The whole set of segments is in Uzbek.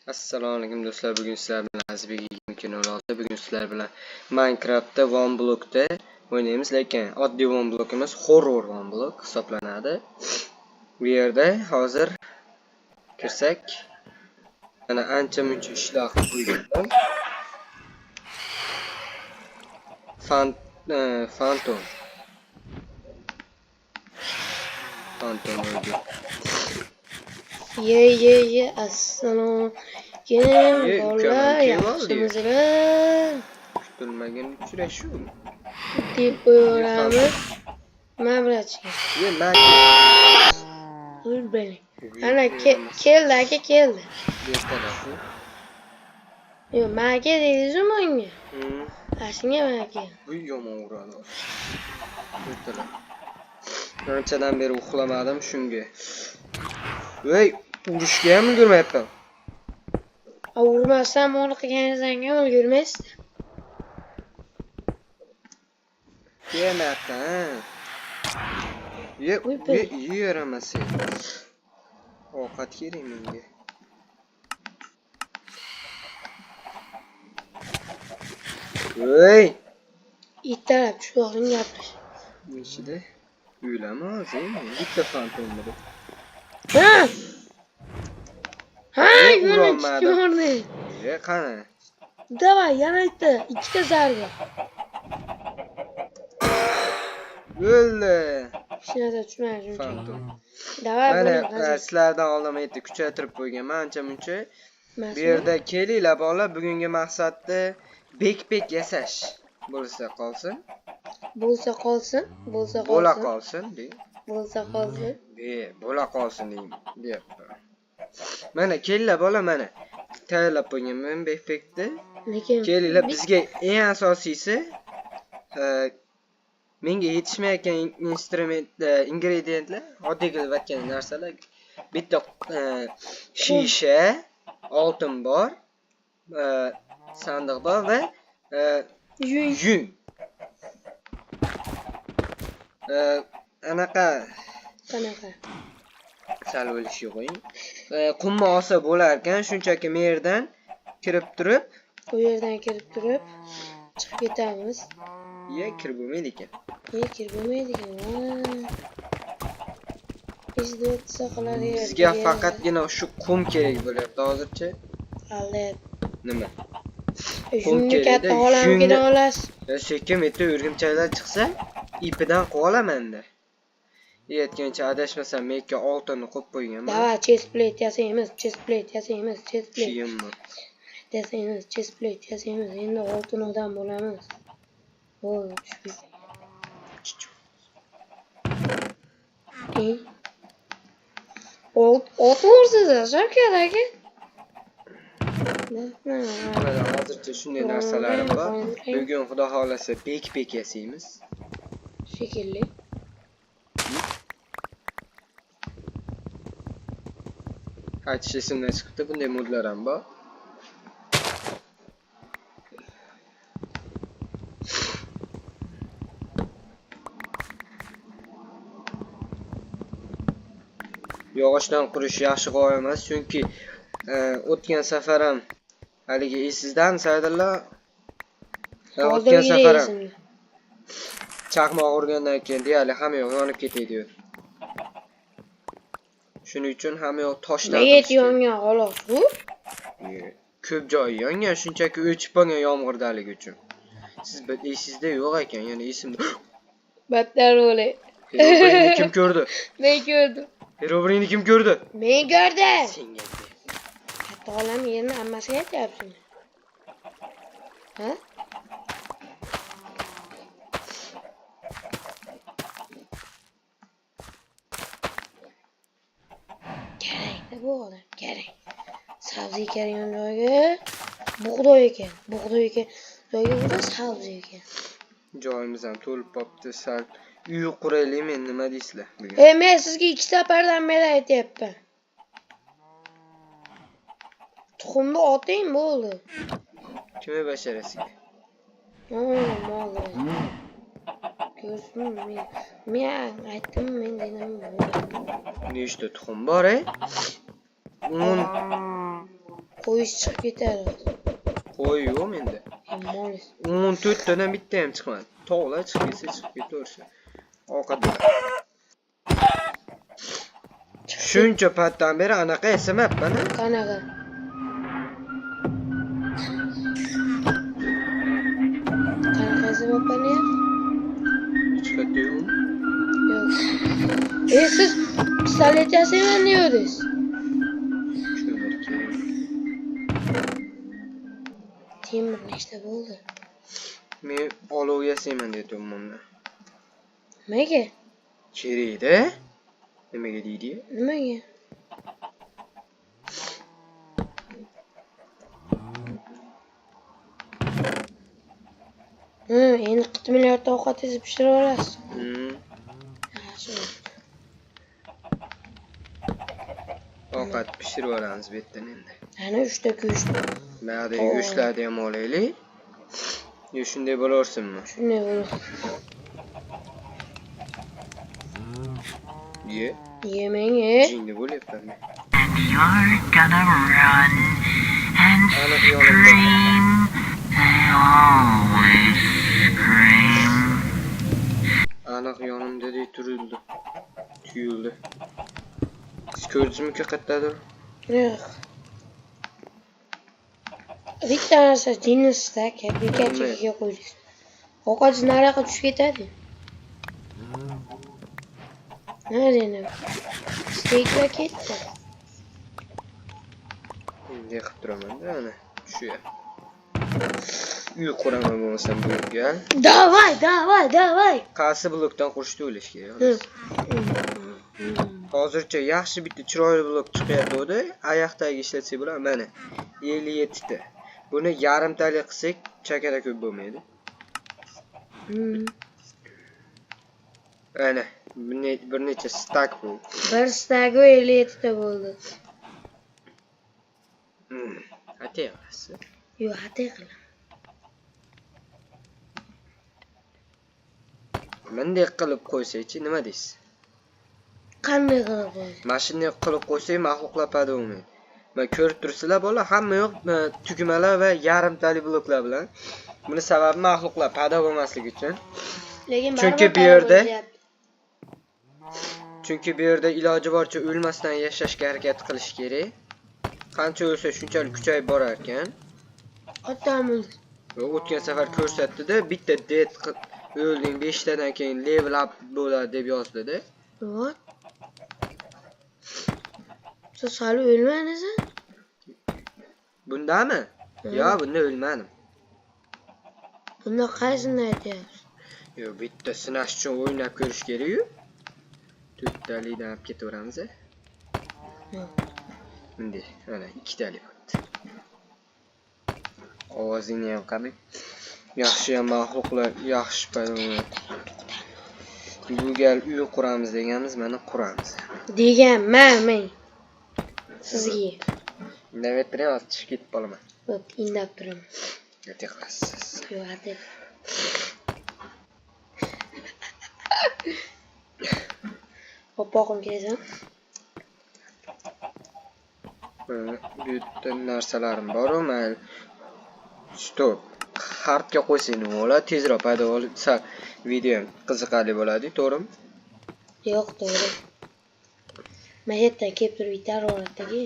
Assalomu alaykum do'stlar, bugun sizlar bilan Azizbek 2026 bugun sizlar bilan Minecraftda one blockda o'ynaymiz, lekin oddiy one block emas, horror one block hisoblanadi. Bu yerda hozir kirsak, mana ancha-muncha ishlar qilib qo'yganman. Phantom o'ldi. Ye assalomu alaykum bolalar, yaxshimisizlar? Kutilmagan uchrashuv deb o'ylamiz. Mana bilachiga. Ul beni. Ana keldi aka keldi. Yo, menga deydingizmi menga? Ashunga menga. Bu yomon uradi. Anchadan beri uxlamadim shunga. Voy, urushga ham ulgurmayapman. Urmasam uni qilganingizdan ham ulgurmaysiz. Yemakda. Yeyaramas. Ovqat kerak menga. Voy! Ittalab shu yoqdan gapirish. Nechida? Uylamaz, bitta fantomda. Ha, yurmadi. Qani? Davay, yana bitta, ikkita zarba. O'ldi. Shunday tushunmayman. Fantom. Davay, mana sizlardan oldin aytib kuchaytirib qo'yganman ancha-muncha. Bu yerda kelinglar bolalar, bugungi maqsadda bek yasash. Bo'la qolsin deyapti. Mana kelinglar bola, mana tayyorlab qo'yganman bekni. Kelinglar, bizga eng asosiysi menga yetishmayotgan ingrediyentlar, oddiy qilib aytgan narsalar. Bitta shisha, oltin bor, sandiq bor va yung. Qanaqa sal o'lishi qo'ying. Qumma olsa bo'lar ekan, shunchaki men yerdan kirib turib chiqib ketamiz. Kirib bo'lmaydi ekan. Bizga faqatgina shu qum kerak bo'lyapti hozircha. Nima? Shunga katta olamga olasiz. Sekin bitta o'rgimchaklar chiqsa, ipidan qilib olamanda. Yetgancha adashmasam, menga oltinni qo'yib qo'yganman. Dava, chest plate yasaymiz. Chest plate yasaymiz. Endi oltin odam bo'lamiz. Voy, ot ursiz, Shavkat aka. Hozircha shunday narsalarim bor. Bugun xudo xolasa bek yasaymiz. Shekilli. Aytish esimdan chiqibdi, bunday modlar ham bor. Yog'ochdan qurish yaxshi g'oya emas, chunki o'tgan safar ham haligi esingizdan saydirlar. O'tgan safar ham chaqmoq urgandan keyin deyarli hamma yoq yonib ketaydi. Shuning uchun hamma yoq toshdan. Nega yongan xolos bu? Ko'p joyi yongan, shunchaki o'chib qolgan yomg'irdanligi uchun. Siz esingizda yo'q ekan, ya'ni esimda. Battar o'lay. Herobrine kim ko'rdi? Men ko'rdim. Herobrine kim ko'rdi? Men ko'rdim. Senga. Katta olam yerni hammasiga aytyapsan. Ha? Kerak. Sabzi ekadigan joyga bug'doy ekan. Joyga bo'lsa sabzi ekan. Joyimiz ham to'lib qopti. Sal uy quraylikmi, nima deysizlar bugun? Men sizga 2 safardan beri aytyapman. Tuxumni oting bo'ldi. Kimga basharasiga? Molda. Ko'rsin, men aytdim, men dedim. Nechta tuxum bor, 10. Qo'yish chiqib ketadi. Qo'y yo'q menda. Molis. 14 tadan bitta ham chiqmadi. Tog'lar chiqib ketsa chiqib ketaversa. Ovqat. Shuncha paytdan beri anaqa esamabman. Qanaqa? Qanaqa esamabman ya? Chiqadi yo'q. Yo'q. Siz pistolet yasayman diyordingiz. Temir nechta bo'ldi? Men olov yasayman dedim bunda. Nimaga? Kerakda? Nimaga deydi? Nimaga? Endi 40 milliard ovqatingizni pishirib olasiz. Yaxshi. Ovqat pishirib olamiz bu yerdan endi. Ana 3 ta go'sht. Mayda go'shtlarni ham olaylik. Yo shunday bo'laversinmi? Shunday bo'ladi. Ye. Yemang, Jinni bo'lyapman men. And you're gonna run and scream. They always scream. Aniq yonimda deb turildi. Tuyuldi. Siz ko'rdingizmi qayerdadir? Yo'q. Bitta narsa jinnusda bekatchiga qo'ydingiz. Ovqat nariyoqqa tushib ketadi. Nima endi? Steyklar ketdi. Endi qilib turaman-da ana. Shu ya. Uy quraman bo'lmasam blokga. Davay. Qaysi blokdan qurishni o'ylash kerak. Hozircha yaxshi bitta chiroyli blok chiqyapti-da. Oyoqdagi ishlatsak bo'ladi mana. 57 ta. Buni yarimtalik qilsak, chakada ko'p bo'lmaydi. Ana, bir necha stak bu. Bir stagi 57 ta bo'ldi. Atay qilasiz. Yo'q, atay qilaman. Bunday qilib qo'ysak-chi, nima deysiz? Qanday qilib qo'yasiz? Mana shunday qilib qo'ysak, mahluqlar paydo bo'lmaydi. Men ko'rib turibsizlar, bola, hamma yo'q tugmalar va yarimtalik bloklar bilan. Buni sababi mahluqlar paydo bo'lmasligi uchun. Lekin Chunki bu yerda iloji boricha o'lmasdan yashashga harakat qilish kerak. Qancha o'lsa shunchalik kuchayib borar ekan. Otamiz. O'tgan safar ko'rsatdi-da, bitta dead o'lding 5 tadan keyin level up bo'ladi deb yozdi-da. What? Siz hali o'lmadingiz? Bundami? Yo'q, bunda o'lmadim. Bunda qaysini aytyapsiz? Yo'q, bitta sinash uchun o'ynab ko'rish kerak-ku. 4 talikdan olib ketaveramiz. Bunday, mana 2 talik bo'ldi. Ovozingni ham qarang. Yaxshi ham mahluqlar yaxshi paydo bo'ladi. Bu gal uy quramiz deganmiz, mana quramiz. Deganman men. Sizga. Indavetri hozir chiqib ketib qolaman. Xo'p, indab turaman. Atay qilasiz. Yo'q, atay. Qo'poqim kelasan. Bu yerda narsalarim bor, mayli. Stop. Hardga qo'ysang nima bo'ladi? Tezroq paydo bo'lib, video ham qiziqarli bo'ladi, to'g'rimi? Yo'q, to'g'ri. Mayetdan kelib turib itar oradagi.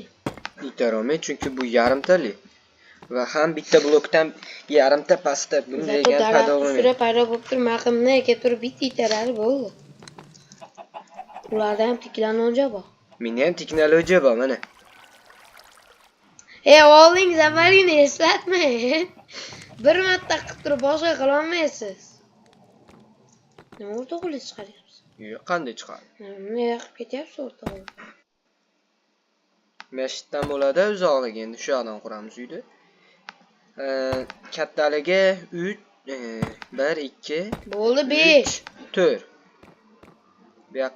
Itarolmay, chunki bu yarimtalik. Va ham bitta blokdan yarimta pastda bunday degan paydo bo'lmaydi. Sura paydo bo'lib turib, maqimni kelib turib bitta itaradi bo'ldi. Ularda ham teknologiya bor. Menda ham teknologiya bor, mana. Olding zafaringni eslatmang. Bir marta qilib turib boshqa qila olmaysiz. Nima o'rtog'lik chiqaryapsiz? Yo'q, qanday chiqadi? Nima yoqib ketyapsiz o'rtog'lik? Masjiddan bo'ladi, uzoqligi endi shu yoqdan quramiz uyni. Kattaligi 3 1 2 bo'ldi 5 4. Bu yoq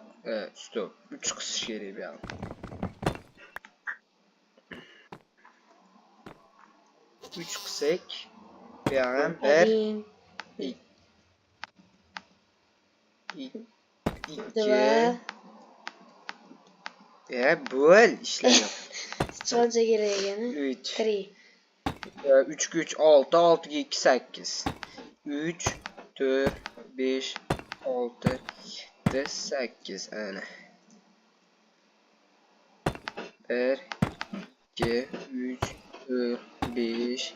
stop. 3 qisish kerak bu yoq. 3 qilsak, bu yoq ham 1 2 bo'l ishlayapti. qancha kerak ekani? 3 3. 3 ga 3 6, 6 ga 2 8. 3 4 5 6 7 8 ana. 1 2 3 4 5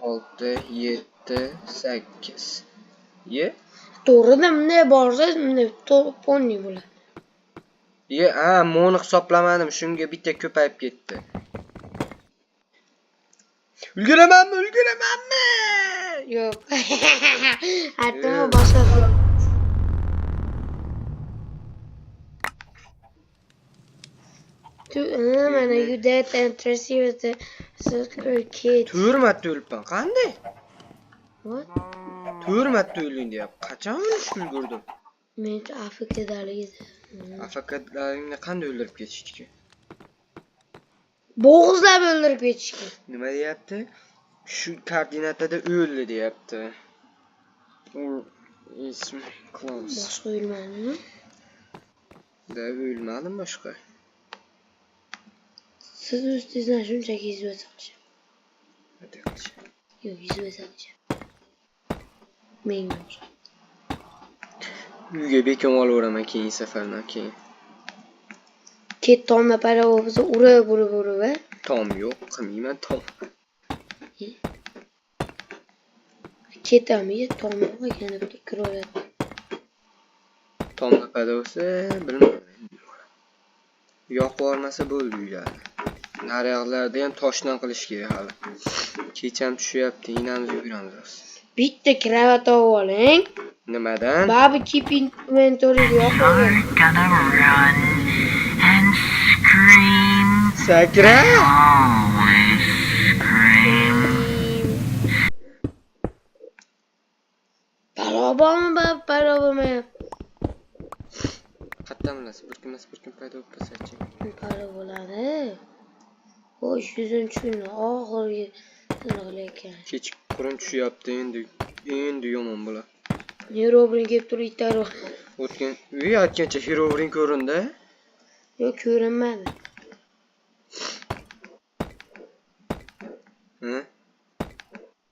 6 7 8. Ye? To'g'rida bunday borsa, bunday to'ponni bo'ladi. Ye, moni hisoblamadim, shunga bitta ko'payib ketdi. Ulguramanmi? Yo'q. Hatto boshqa. Mana you that interested with the kid. Turmat o'lpan, qanday? What? Turmat o'lin deyapti. Qachon ulgurdim? Men Afrikadaligida. Afakatlaringni qanday o'ldirib ketishdi? Bo'g'izlab o'ldirib ketishgan. Nima deyapti? Shu koordinatada o'ldi deyapti. U ismi Klaus. Boshqa o'lmadimi? Da o'lmadim boshqa. Siz o'zingizdan shunchaki yuzbasaqchi. Nima Yo'q, yuzbasaqchi. Menga o'xshaydi. Uyga bekom olaveraman keyingi safardan keyin. Ket tomda paydo bo'lsa urib. Tom yo'q, qilmayman tom. Ketamiz, tomda ekan deb kiraveradi. Tomda paydo bo'lsa, bilmayman. Yo'q bormasa bo'ldi uylarni. Naryoqlarda ham toshdan qilish kerak hali. Kecham tushyapti, inamiz yuguramiz. Bitta kravat olib oling. Nimadan? Baby keep inventory yo'q. You're gonna run and scream. Sakra! Always scream. Palo bo'lmayapti. Qayerdan bilasiz? Bir kun paydo bo'lib qolsa-chi. Palo bo'ladi. Xo'sh, 100-kunning oxirgi sinoqli ekan. Kechqurun tushyapti endi yomon bo'ladi. Nerobrin kelib turib itaro. Aytgancha Herobrine ko'rindi. Yo'q, ko'rinmadi.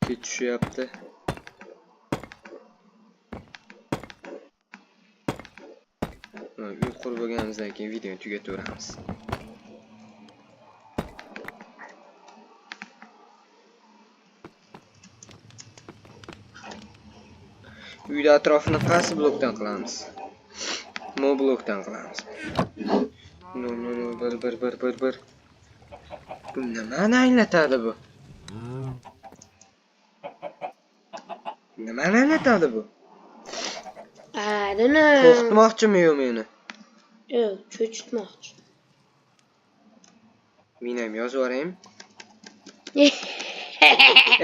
Kech tushyapti. Uy qurib bo'lganimizdan keyin videoni tugataveramiz. Uyda atrofini qaysi blokdan qilamiz? Mo blokdan qilamiz. No, bir. Bu nimani anglatadi bu? Nimani anglatadi bu? Adana. Qo'rqitmoqchimi yo meni? Yo'q, cho'chitmoqchi. Men ham yozib yuboraymi?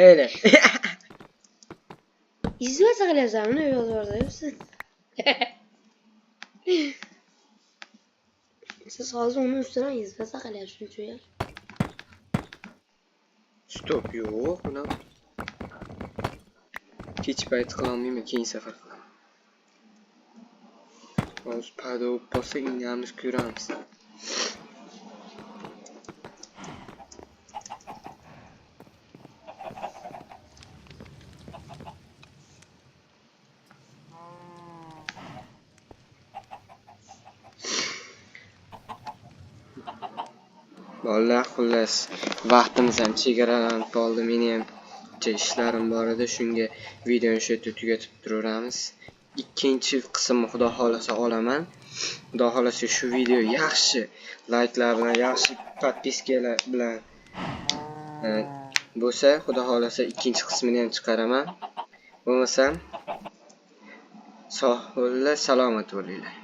Eyda. Izlasa qilyapsanmi? Yozib yuborsangiz. Siz hozir uni ustidan izlasa qilyapsiz, shuncha. Stop, yo'q, buni. Kech payt qilolmayman, keyin safar qilaman. Hozir paydo bo'lib qolsa, inamiz ko'ramiz. Bolalar, xullas, vaqtimiz ham chegaralanib qoldi. Meni ham ishlarim bor edi, shunga videoni shu yerda tugatib turaveramiz. Ikkinchi qismni xudo xolasa olaman. Xudo xolasa shu video yaxshi layklar bilan, yaxshi podpiskalar bilan bo'lsa, xudo xolasa ikkinchi qismini ham chiqaraman. Bo'lmasa, sog' bo'linglar, salomat bo'linglar.